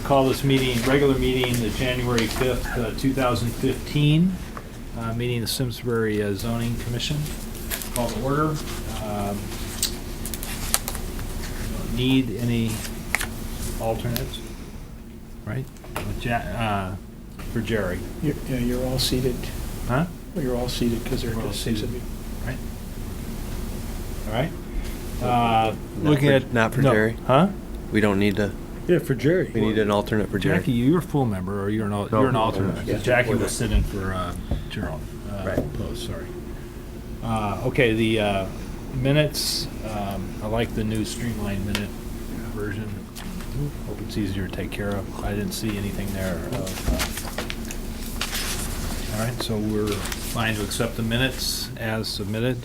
Call this meeting, regular meeting, the January 5th, 2015, meeting of the Simsbury Zoning Commission. Call to order. Don't need any alternates, right? For Jerry. Yeah, you're all seated. Huh? Well, you're all seated because there We're are all just 6 of seated. you. Right. All right. Looking at not for no. Jerry? Huh? We don't need to. Yeah, for Jerry. We need an alternate for Jerry. Jackie, you're a full member, or you're an alternate. Yeah. Jackie was sitting for Gerald. Right. Post, sorry. Okay, the minutes. I like the new streamlined minute version. Hope it's easier to take care of. I didn't see anything there. All right, so we're fine to accept the minutes as submitted.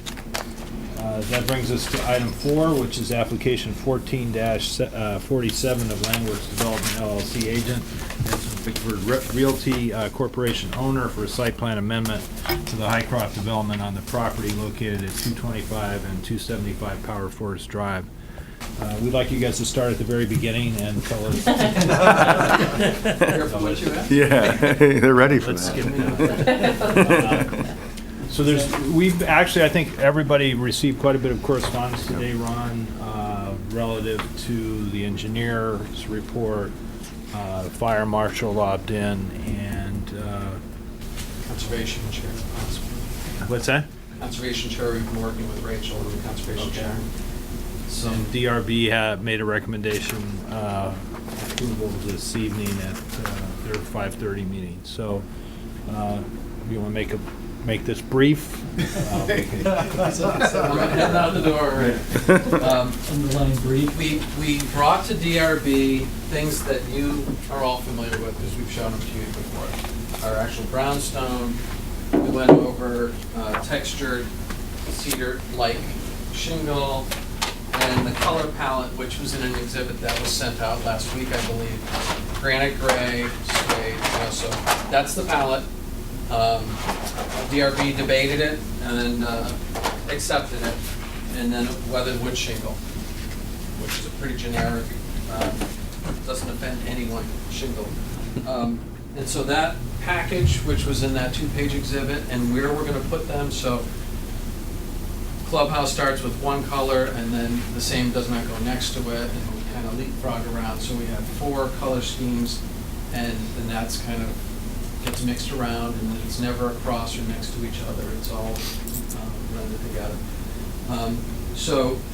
That brings us to item 4, which is application 14-47 of Landworks Development LLC agent, Vincent Bickford Realty Corporation owner for a site plan amendment to the Highcroft development on the property located at 225 and 275 Power Forest Drive. We'd like you guys to start at the very beginning and tell us. Yeah, they're ready for Let's that. skip that. So we've actually, I think everybody received quite a bit of correspondence today, Ron, relative to the engineer's report, fire marshal lobbed in, and Conservation Chair, possibly. what's that? Conservation Chair, we've been working with Rachel and the Conservation Okay. Chair. So, And DRB made a recommendation approval this evening at their 5:30 meeting. So you want to make this brief? I'm heading out the door. Underlying brief. We brought to DRB things that you are all familiar with because we've shown them to you before. Our actual brownstone, we went over textured cedar-like shingle, and the color palette, which was in an exhibit that was sent out last week, I believe. Granite gray, suede, so that's the palette. DRB debated it and then accepted it, and then weathered wood shingle, which is a pretty generic, doesn't offend anyone, shingle. And so that package, which was in that 2-page exhibit, and where we're going to put them, so Clubhouse starts with one color, and then the same does not go next to it, and we kind of leapfrog around. So we have 4 color schemes, and then that's kind of gets mixed around, and then it's never across or next to each other. It's all blended together.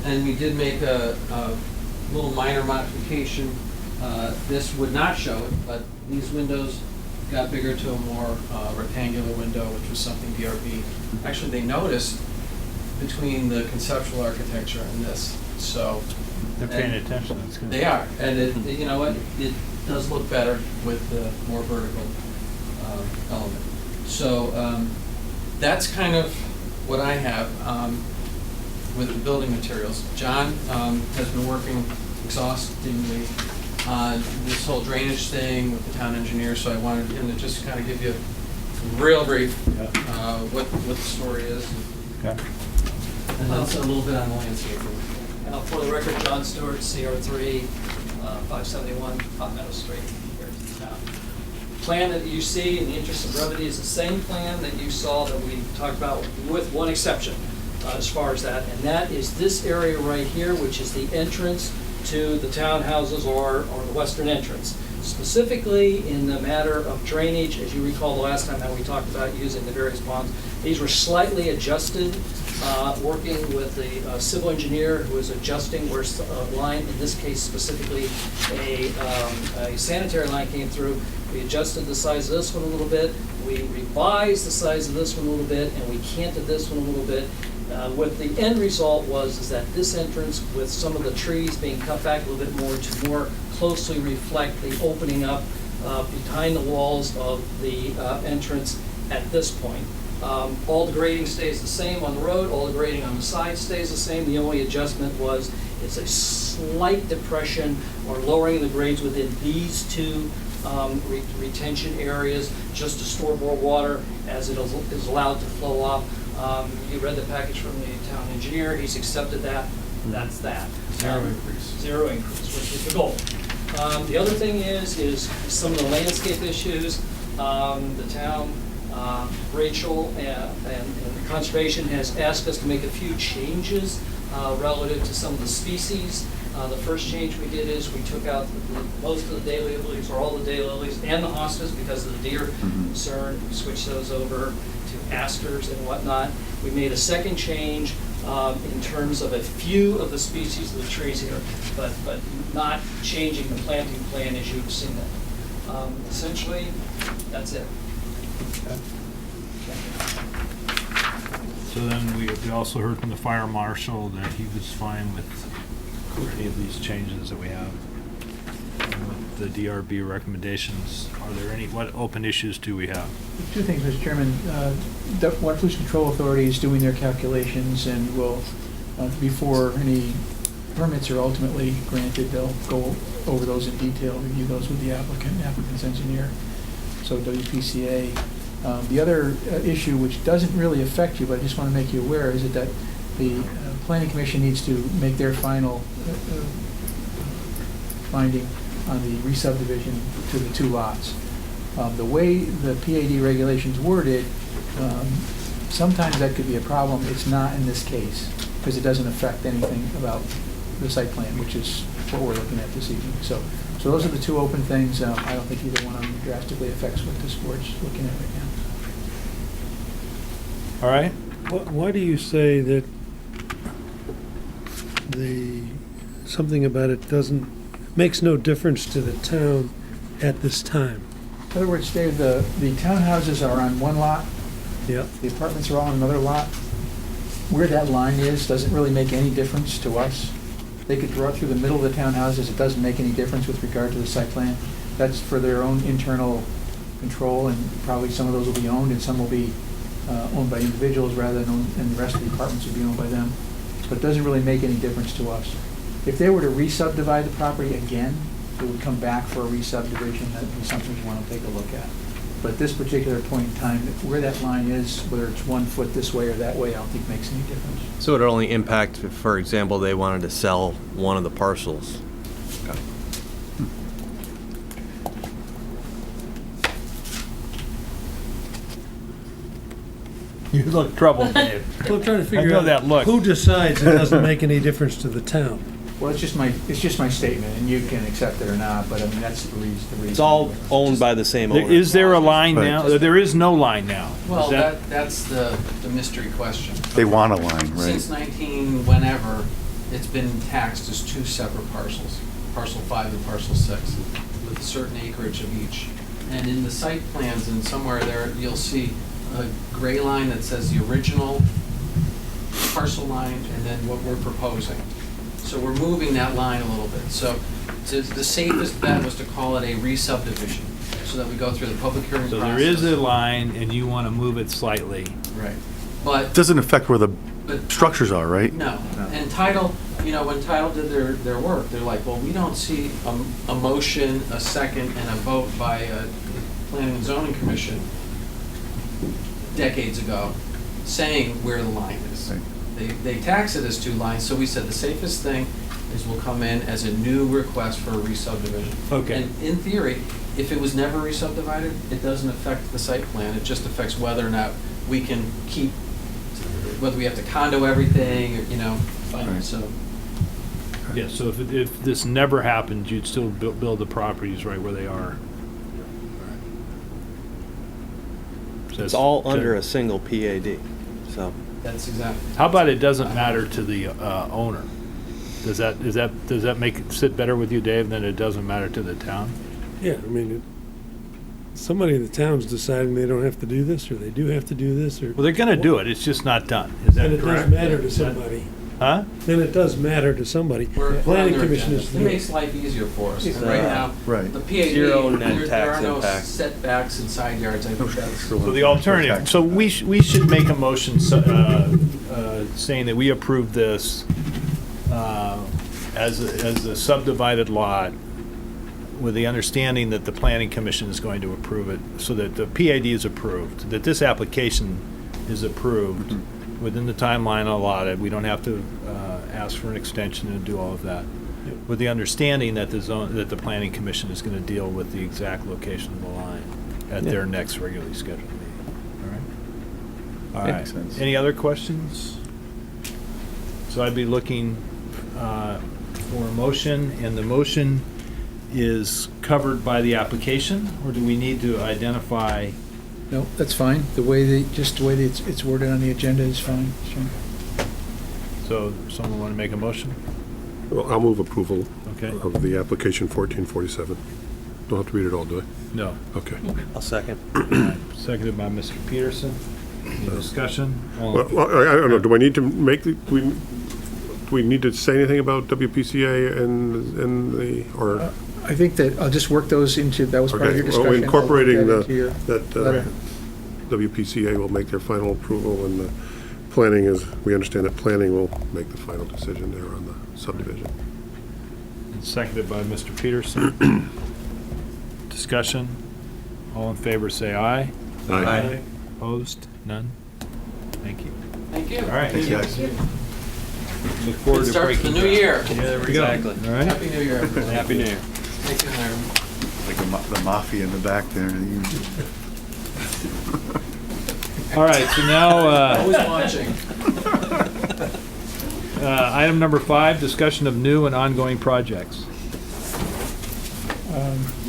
And we did make a little minor modification. This would not show it, but these windows got bigger to a more rectangular window, which was something DRB, actually they noticed between the conceptual architecture and this. So They're paying attention. That's good. they are, and you know what? It does look better with the more vertical element. So that's kind of what I have with the building materials. John has been working exhaustively on this whole drainage thing with the town engineer, so I wanted him to just kind of give you real brief what the story is. Okay. And that's a little bit on landscaping. For the record, John Stewart, CR3, 571 Hot Meadow Street, here in town. Plan that you see, in the interest of brevity, is the same plan that you saw that we talked about, with one exception as far as that, and that is this area right here, which is the entrance to the townhouses or the western entrance. Specifically in the matter of drainage, as you recall the last time that we talked about using the various ponds, these were slightly adjusted, working with the civil engineer who is adjusting where a line, in this case specifically a sanitary line came through. We adjusted the size of this one a little bit, we revised the size of this one a little bit, and we canted this one a little bit. What the end result is that this entrance, with some of the trees being cut back a little bit more to more closely reflect the opening up behind the walls of the entrance at this point. All the grading stays the same on the road, all the grading on the side stays the same. The only adjustment was it's a slight depression or lowering the grades within these two retention areas just to store more water as it is allowed to flow off. You read the package from the town engineer, he's accepted that, that's that. Zero increase. Zero increase, which is the goal. The other thing is some of the landscape issues. The town, Rachel and Conservation has asked us to make a few changes relative to some of the species. The first change we did is we took out most of the daylilies, or all the daylilies, and the hostas because of the deer concern. We switched those over to asters and whatnot. We made a second change in terms of a few of the species of the trees here, but not changing the planting plan as you've seen it. Essentially, that's it. So then we also heard from the fire marshal that he was fine with any of these changes that we have. And with the DRB recommendations, are there any, what open issues do we have? Two things, Mr. Chairman. The Water Pollution Control Authority is doing their calculations and will, before any permits are ultimately granted, they'll go over those in detail, review those with the applicant's engineer, so WPCA. The other issue, which doesn't really affect you, but I just want to make you aware, is that the Planning Commission needs to make their final finding on the re-subdivision to the two lots. The way the PAD regulations worded, sometimes that could be a problem. It's not in this case, because it doesn't affect anything about the site plan, which is what we're looking at this evening. So those are the two open things. I don't think either one of them drastically affects what this board's looking at right now. All right? Why do you say that something about it makes no difference to the town at this time? In other words, Dave, the townhouses are on one lot, Yep. the apartments are all on another lot. Where that line is doesn't really make any difference to us. They could draw it through the middle of the townhouses. It doesn't make any difference with regard to the site plan. That's for their own internal control, and probably some of those will be owned and some will be owned by individuals rather than and the rest of the apartments will be owned by them. But it doesn't really make any difference to us. If they were to re-subdivide the property again, it would come back for a re-subdivision. That would be something you want to take a look at. But at this particular point in time, where that line is, whether it's 1 foot this way or that way, I don't think makes any difference. So it would only impact if, for example, they wanted to sell one of the parcels. You look troubled, Dave. Well, I'm trying to I figure know out that look. who decides it doesn't make any difference to the town. Well, it's just my statement, and you can accept it or not, but I mean, that's the reason. It's all owned by the same owner. Is there a line Right. now? There is no line now. Well, Is that- that's the mystery question. They want a line, right? Since 19 whenever, it's been taxed as two separate parcels, parcel 5 and parcel 6, with a certain acreage of each. And in the site plans, and somewhere there, you'll see a gray line that says the original parcel line and then what we're proposing. So we're moving that line a little bit. So the safest bet was to call it a re-subdivision, so that we go through the public hearing So process. there is a line and you want to move it slightly. Right. But Doesn't affect where the But- structures are, right? No, and Title, when Title did their work, they're like, well, we don't see a motion, a second, and a vote by a Planning and Zoning Commission decades ago saying where the line is. Right. They tax it as two lines, so we said the safest thing is we'll come in as a new request for a re-subdivision. Okay. And in theory, if it was never re-subdivided, it doesn't affect the site plan, it just affects whether or not we can keep, whether we have to condo everything, Right. so. Yeah, so if this never happened, you'd still build the properties right where they are. So It's all under a single PAD, so. That's exactly. How about it doesn't matter to the owner? Does that make it sit better with you, Dave, than it doesn't matter to the town? Yeah, I mean, somebody in the town's deciding they don't have to do this, or they do have to do this, or. Well, they're gonna do it, it's just not done. Is that And it does correct? matter to somebody. Huh? Then it does matter to somebody. We're on Planning their Commission agenda. is. It makes life easier for us. And right now, Right. the PAD, Zero net there tax are no impact. setbacks and side yards. I think that's. So the alternative, so we should make a motion saying that we approve this as a subdivided lot with the understanding that the Planning Commission is going to approve it, so that the PAD is approved, that this application is approved within the timeline allotted. We don't have to ask for an extension and do all of that. with the understanding that the planning commission is gonna deal with the exact location of the line at their next regularly scheduled meeting. All right? All right. Makes sense. Any other questions? So I'd be looking for a motion, and the motion is covered by the application, or do we need to identify? No, that's fine. The way it's worded on the agenda is fine. Sure. So someone want to make a motion? Well, I'll move approval Okay. of the application 1447. Don't have to read it all, do I? No. Okay. I'll second. Seconded by Mr. Peterson. Any discussion? All in Well, I don't know, do I need to make, do we need to say anything about WPCA and the, or? I think that I'll just work those into, that was part of Okay, your well, discussion. incorporating I'll work that into your that letter. WPCA will make their final approval, and the planning is, we understand that planning will make the final decision there on the subdivision. Seconded by Mr. Peterson. Discussion? All in favor, say aye. Aye. Opposed? None? Thank you. Thank you. All right. Thank you, guys. Look forward Good to start to the breaking new ground. year. Yeah, there we go. Exactly. All right. Happy New Year, everybody. Happy New Year. Take care. Like the mafia in the back there. All right, so now, Always watching. item number 5, discussion of new and ongoing projects.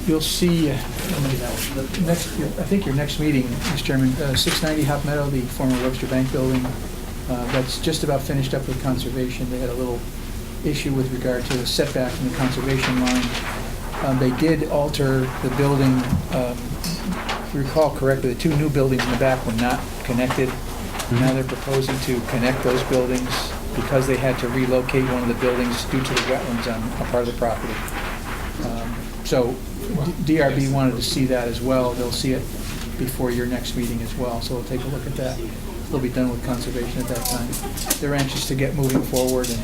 You'll see, the next, I think your next meeting, Mr. Chairman, 690 Hop Meadow, the former Webster Bank building, that's just about finished up with conservation. They had a little issue with regard to the setback from the conservation line. They did alter the building, if you recall correctly, the 2 new buildings in the back were not connected. Now they're proposing to connect those buildings because they had to relocate one of the buildings due to the wetlands on a part of the property. So DRB wanted to see that as well. They'll see it before your next meeting as well, so we'll take a look at that. They'll be done with conservation at that time. They're anxious to get moving forward, and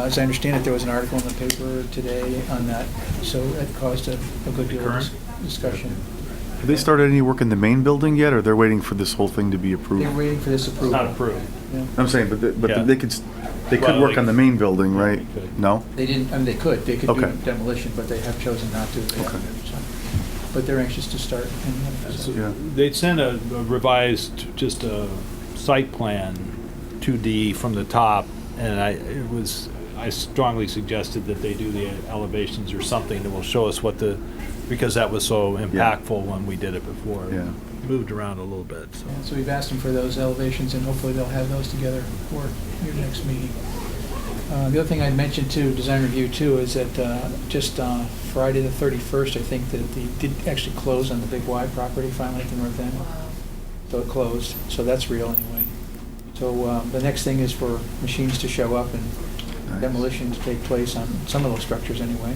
as I understand it, there was an article in the paper today on that, so that caused a good deal of discussion. Have they started any work in the main building yet, or they're waiting for this whole thing to be approved? They're waiting for this It's approval. not approved. Yeah. I'm saying, Yeah. but they could Well, work they- on the main building, right? they could. No? They didn't, I mean, they could do Okay. demolition, but they have chosen not to. They haven't, so. But they're anxious to start. and, so- Yeah. They'd sent a revised, just a site plan, 2D from the top, and I strongly suggested that they do the elevations or something that will show us what because that was so impactful when we did it before. Yeah. Moved around a little bit, so. Yeah, so we've asked them for those elevations, and hopefully they'll have those together for your next meeting. The other thing I'd mentioned too, design review too, is that just Friday the 31st, I think that they did actually close on the Big Y property finally at the north end. So it closed, so that's real anyway. So the next thing is for machines to show up and Nice. demolition to take place on some of those structures anyway.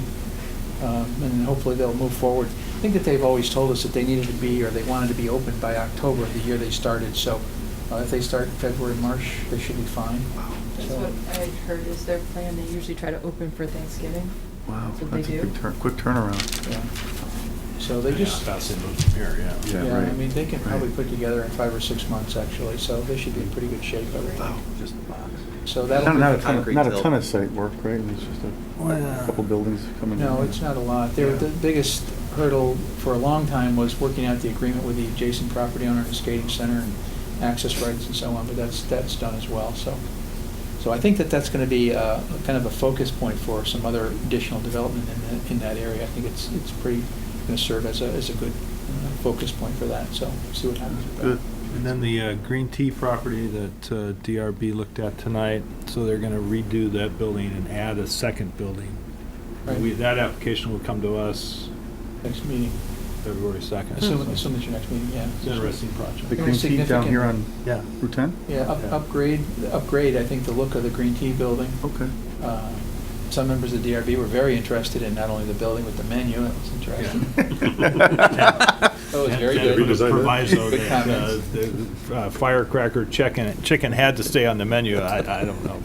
And then hopefully they'll move forward. I think that they've always told us that they needed to be, or they wanted to be open by October of the year they started. So if they start in February, March, they should be fine. That's So- what I heard is their plan. They usually try to open for Thanksgiving. Wow, That's what they that's a do. big quick turnaround. Yeah. So they just, Fast they moved from here, yeah. yeah, right. I mean, they can probably Right. put together in 5 or 6 months actually, so they should be in pretty good shape. I would think. Wow. Just the box. So that'll be. Not a Concrete ton tilt. of site work, right? It's just a couple buildings coming in. No, it's not a lot. The biggest hurdle for a long time was working out the agreement with the adjacent property owner and the skating center and access rights and so on, but that's done as well, so. So I think that that's going to be kind of a focus point for some other additional development in that area. I think it's pretty going to serve as a good focus point for that, so see what happens with that. Good. And then the Green Tea property that DRB looked at tonight, so they're gonna redo that building and add a second building. Right. That application will come to us Next meeting, February 2nd. assume it's your next meeting, yeah. It's an interesting project. The Very green tea down here on Yeah. Route 10? Yeah, upgrade, I think, the look of the Green Tea building. Okay. Some members of the DRB were very interested in not only the building, but the menu. It was interesting. That was very And good. with a proviso Good that comments. the firecracker chicken had to stay on the menu. I don't know.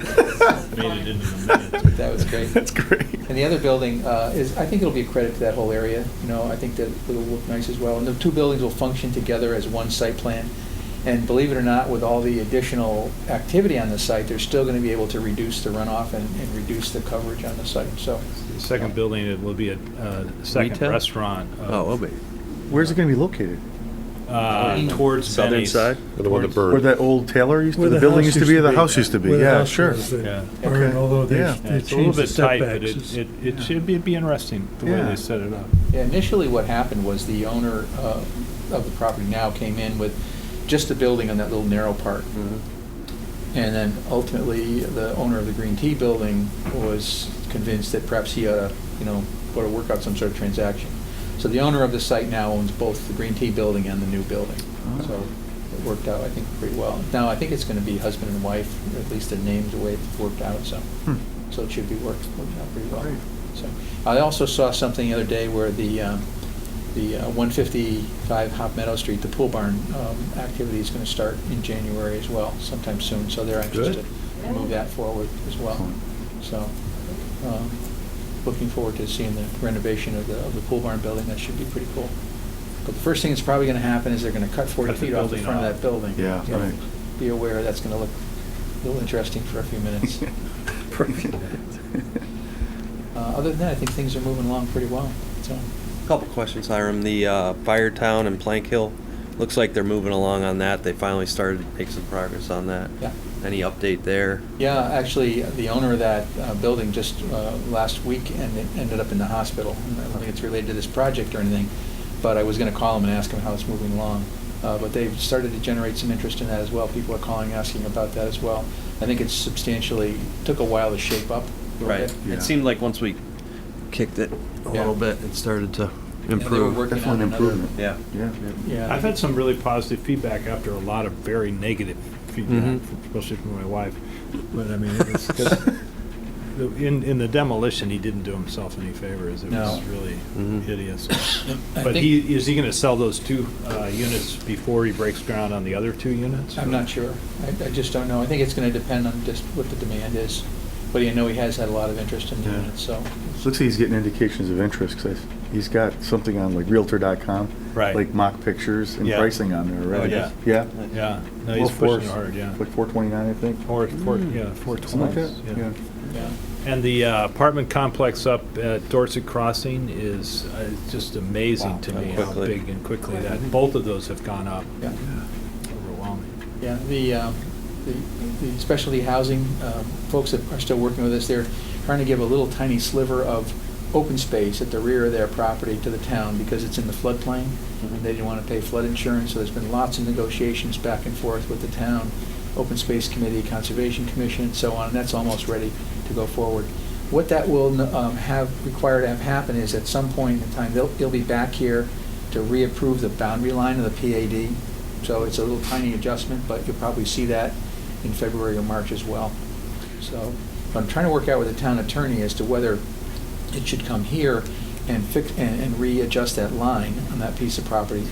Made it into the minutes. That was great. That's great. And the other building is, I think it'll be a credit to that whole area. You know, I think that it'll look nice as well. And the 2 buildings will function together as one site plan. And believe it or not, with all the additional activity on the site, they're still gonna be able to reduce the runoff and reduce the coverage on the site, so. The second building, it will be a second Retail? restaurant. Oh, will be. Where's it gonna be located? Towards Southern Benny's. side? Or the one that Where burned. that old Taylor used to, Where the the building house used to be, or the used to be. house used to be? Where the Yeah, house sure. was, that Yeah. burned, Okay. although they Yeah. Yeah, it's a changed little the bit tight, but setbacks. it should be interesting, the way Yeah. they set it up. Yeah, initially what happened was the owner of the property now came in with just the building on that little narrow part. And then ultimately, the owner of the Green Tea Building was convinced that perhaps he ought to, ought to work out some sort of transaction. So the owner of the site now owns both the Green Tea Building and the new building. Oh. So it worked out, I think, pretty well. Now, I think it's gonna be husband and wife, or at least the name's the way it's worked out, so. Hmm. So it should be worked out pretty well. Great. So, I also saw something the other day where the 155 Hop Meadow Street, the pool barn activity is going to start in January as well, sometime soon. So they're anxious Good. to move that forward as well. Excellent. So, looking forward to seeing the renovation of the pool barn building. That should be pretty cool. But the first thing that's probably going to happen is they're going to cut 40 Cut the feet off the building front of off. that building. Yeah, So right. Be aware that's going to look a little interesting for a few minutes. Other than that, I think things are moving along pretty well. So. Couple questions, Hiram. The Firetown and Plank Hill, looks like they're moving along on that. They finally started to make some progress on that. Yeah. Any update there? Yeah, actually, the owner of that building just last week ended up in the hospital. I don't think it's related to this project or anything, but I was going to call him and ask him how it's moving along. But they've started to generate some interest in that as well. People are calling, asking about that as well. I think it's substantially, took a while to shape up a little bit. Yeah. It seemed like once we kicked it a Yeah. little bit, it started to Yeah, they were improve. working Definitely on an another. improvement. Yeah. Yeah. Yeah. I've had some really positive feedback after a lot of very negative feedback, Mhm. especially from my wife. But I mean, it's 'cause in the demolition, he didn't do himself any favors. It was No. really Mhm. hideous. I But think- is he gonna sell those two units before he breaks ground on the other two units? I'm not sure. I just don't know. I think it's going to depend on just what the demand is. But I know he has had a lot of interest in the Yeah. units, so. Looks like he's getting indications of interest, 'cause he's got something on like Realtor.com. Right. Like mock pictures and Yeah. pricing on there already. Oh, yeah. Yeah? Yeah, no, he's pushing hard, yeah. Like 429, I think. Or, yeah, Something like 420. that? Yeah. Yeah. And the apartment complex up at Dorset Crossing is just amazing Wow. to How me how quickly. big and quickly that, both of those have gone up. Yeah. Overwhelming. Yeah, the specialty housing folks that are still working with us, they're trying to give a little tiny sliver of open space at the rear of their property to the town because it's in the floodplain. And they didn't want to pay flood insurance, so there's been lots of negotiations back and forth with the town, Open Space Committee, Conservation Commission, and so on, and that's almost ready to go forward. What that will require to have happen is at some point in time, they'll be back here to reapprove the boundary line of the PAD. So it's a little tiny adjustment, but you'll probably see that in February or March as well. So I'm trying to work out with the town attorney as to whether it should come here and fix, and readjust that line on that piece of property,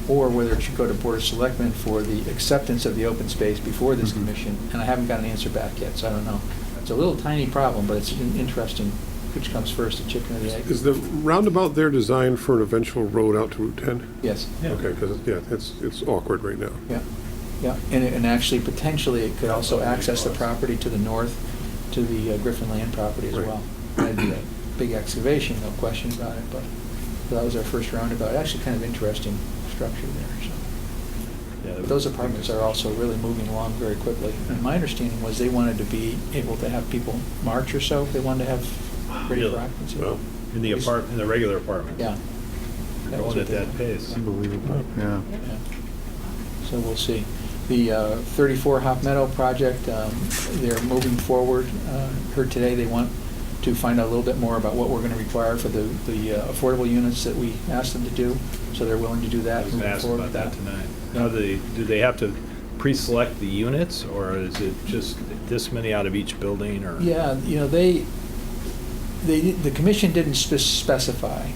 or whether it should go to Board of Selectmen for the acceptance of the open space before this Mhm. commission, and I haven't got an answer back yet, so I don't know. It's a little tiny problem, but it's interesting, which comes first, the chicken or the egg? Is the roundabout there designed for an eventual road out to Route 10? Yes, Yeah. Okay, because, it's awkward right now. yeah, yeah, and actually, potentially, it could also access the property to the north, to the Griffin Land property as Right. well. That'd be a big excavation, no question about it, but that was our first roundabout, actually kind of interesting structure there, so. Yeah, But those apartments are also really moving along very quickly. And my understanding was they wanted to be able to have people March or so, they wanted to have ready for Really? occupancy. Well, In the regular apartment. Yeah. They're That was going what at they- that pace. Unbelievable. Yeah. Yeah. So we'll see. The 34 Hop Meadow project, they're moving forward. Heard today they want to find out a little bit more about what we're going to require for the affordable units that we asked them to do. So they're willing to do that. I was gonna moving ask forward about with that tonight. How do they have to pre-select the units, or is it just this many out of each building, or? Yeah, the commission didn't specify.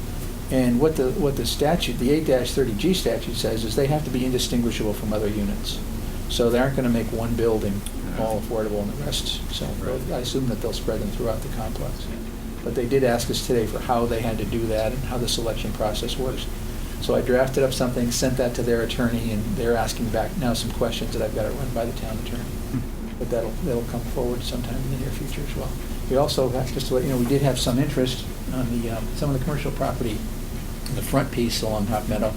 And what the statute, the 8-30G statute says is they have to be indistinguishable from other units. So they aren't going to make one building all affordable and the rest. So Right. I assume that they'll spread them throughout the complex. But they did ask us today for how they had to do that and how the selection process works. So I drafted up something, sent that to their attorney, and they're asking back now some questions that I've got to run by the town attorney. But that'll come forward sometime in the near future as well. We also have, just to let you know, we did have some interest on some of the commercial property in the front piece along Hot Meadow.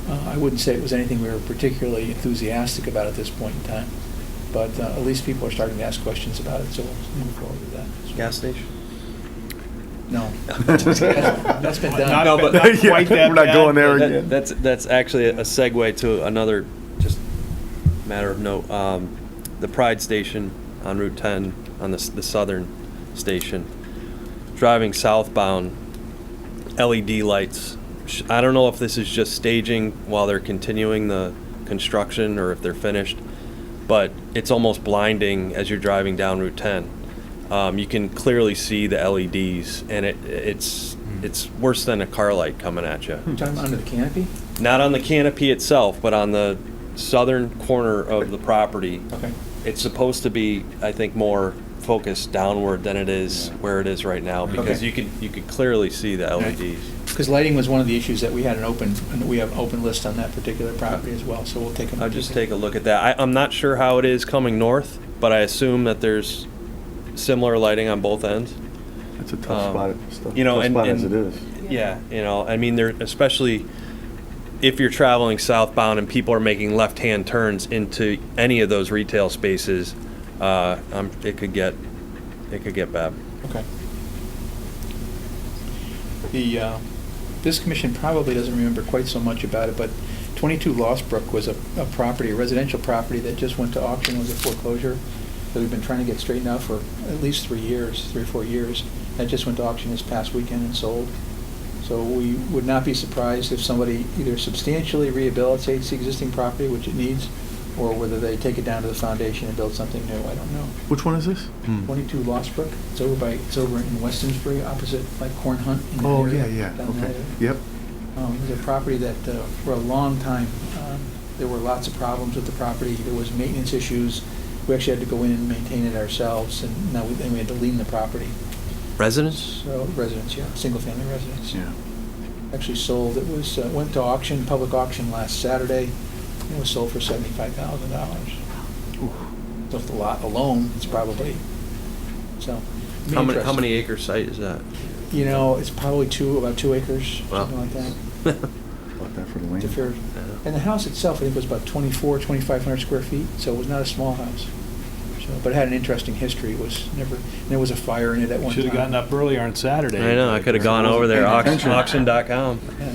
I wouldn't say it was anything we were particularly enthusiastic about at this point in time, but at least people are starting to ask questions about it, so we'll move forward with that. Gas station? No. That's been done. No, but not quite that We're not bad, going there but- again. That's actually a segue to another just matter of note. The Pride Station on Route 10, on the southern station, driving southbound, LED lights. I don't know if this is just staging while they're continuing the construction or if they're finished, but it's almost blinding as you're driving down Route 10. You can clearly see the LEDs, and it's worse than a car light coming at you. You're talking under the canopy? Not on the canopy itself, but on the southern corner of the property. Okay. It's supposed to be, I think, more focused downward than it is where it is right now, because Okay. you could clearly see the LEDs. Because lighting was one of the issues that we had we have an open list on that particular property as well, so we'll take a. I'll just take a look at that. I'm not sure how it is coming north, but I assume that there's similar lighting on both ends. It's a tough spot, you know, tough and- spot as and- it is. Yeah, you know, I mean, there, especially if you're traveling southbound and people are making left-hand turns into any of those retail spaces, it could get bad. Okay. This commission probably doesn't remember quite so much about it, but 22 Lostbrook was a property, a residential property that just went to auction, was a foreclosure that we've been trying to get straightened out for at least 3 or 4 years. That just went to auction this past weekend and sold. So we would not be surprised if somebody either substantially rehabilitates the existing property, which it needs, or whether they take it down to the foundation and build something new. I don't know. Which one is this? 22 Lostbrook. It's over in Westonsbury, opposite like Corn Hunt. In that Oh, area, yeah, down that okay. area. Yep. It was a property that, for a long time, there were lots of problems with the property. There was maintenance issues. We actually had to go in and maintain it ourselves, and now then we had to lien the property. Residents? So residents, yeah, single-family residents. Yeah. Actually sold. It was went to auction, public auction last Saturday. It was sold for $75,000. So if the lot alone, it's probably so. How many interesting. acre site is that? You know, it's probably about 2 acres, Wow. something like that. Bought that for the It's a land. fair, and the house itself, I think, was about 2,500 square feet, so it was not a small house. So, but it had an interesting history. It was never, and there was a fire in it at one time. Should have gotten up earlier on Saturday. I know, I could have gone over there, auction.com. Yeah.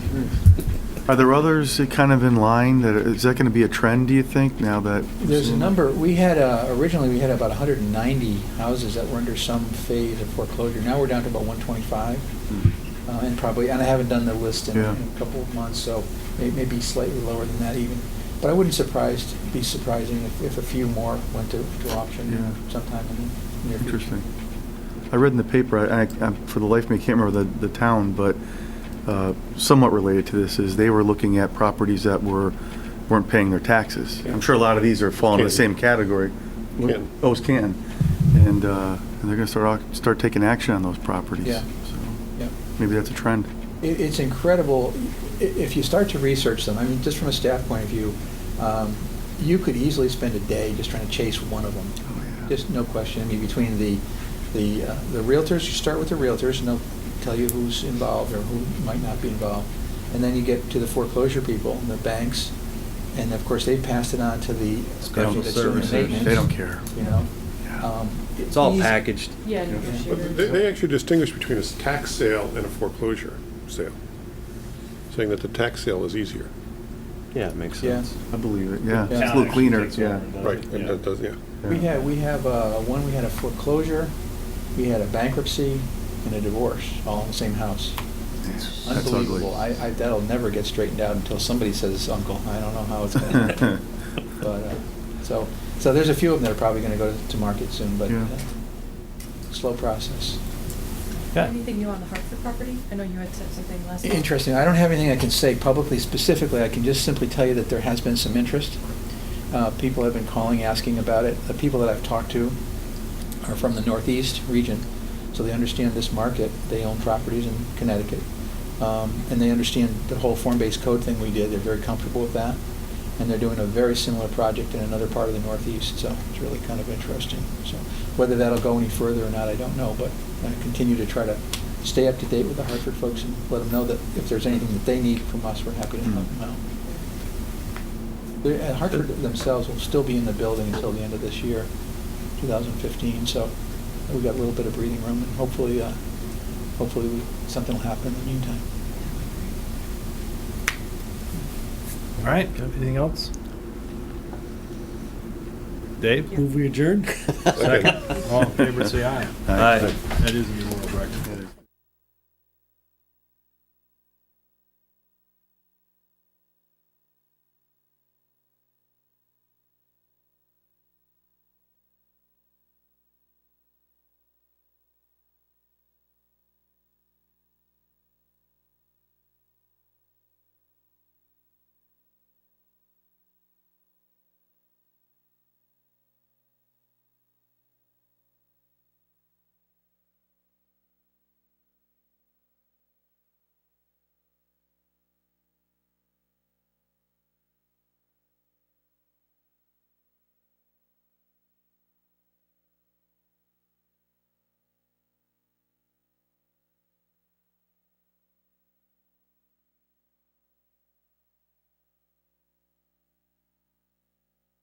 Are there others kind of in line is that going to be a trend, do you think, now that? There's a number, we had, originally we had about 190 houses that were under some phase of foreclosure. Now we're down to about 125. And I haven't done the list in Yeah. a couple of months, so maybe slightly lower than that even. But I wouldn't be surprising if a few more went to auction Yeah. sometime in the near future. Interesting. I read in the paper, I for the life of me, I can't remember the town, but somewhat related to this is they were looking at properties that weren't paying their taxes. I'm sure a lot of these are falling in the same category. Canton. Oh, it's Canton. And they're going to start taking action on those properties. Yeah. So Yeah. maybe that's a trend. It's incredible, if you start to research them, I mean, just from a staff point of view, you could easily spend a day just trying to chase one of them. Oh, yeah. Just no question. I mean, between the realtors, you start with the realtors, and they'll tell you who's involved or who might not be involved. And then you get to the foreclosure people and the banks, and of course, they've passed it on to the Special company that's doing the services. maintenance. They don't care. You know? Yeah. It's all Easy- packaged. Yeah, Yeah. But they actually distinguish between a tax sale and a foreclosure sale, saying that the tax sale is easier. Yeah, it makes Yeah. sense. I believe it, yeah. Yeah. It's a little cleaner, yeah. Right, and that does, yeah. We have we had a foreclosure, we had a bankruptcy, and a divorce, all in the same house. That's ugly. Unbelievable. That'll never get straightened out until somebody says, "Uncle, I don't know how it's going to happen." But, so there's a few of them that are probably going to go to market soon, but Yeah. slow process. Anything new on the Hartford property? I know you had said something last time. Interesting. I don't have anything I can say publicly specifically. I can just simply tell you that there has been some interest. People have been calling, asking about it. The people that I've talked to are from the Northeast region, so they understand this market. They own properties in Connecticut. And they understand the whole form-based code thing we did. They're very comfortable with that. And they're doing a very similar project in another part of the Northeast, so it's really kind of interesting. So whether that'll go any further or not, I don't know, but I continue to try to stay up to date with the Hartford folks and let them know that if there's anything that they need from us, we're happy to help them out. Hartford themselves will still be in the building until the end of this year, 2015, so we've got a little bit of breathing room, and hopefully something will happen in the meantime. All right, anything else? Dave? Move we adjourn? Second. All in favor, say aye. Aye. That is a new world record.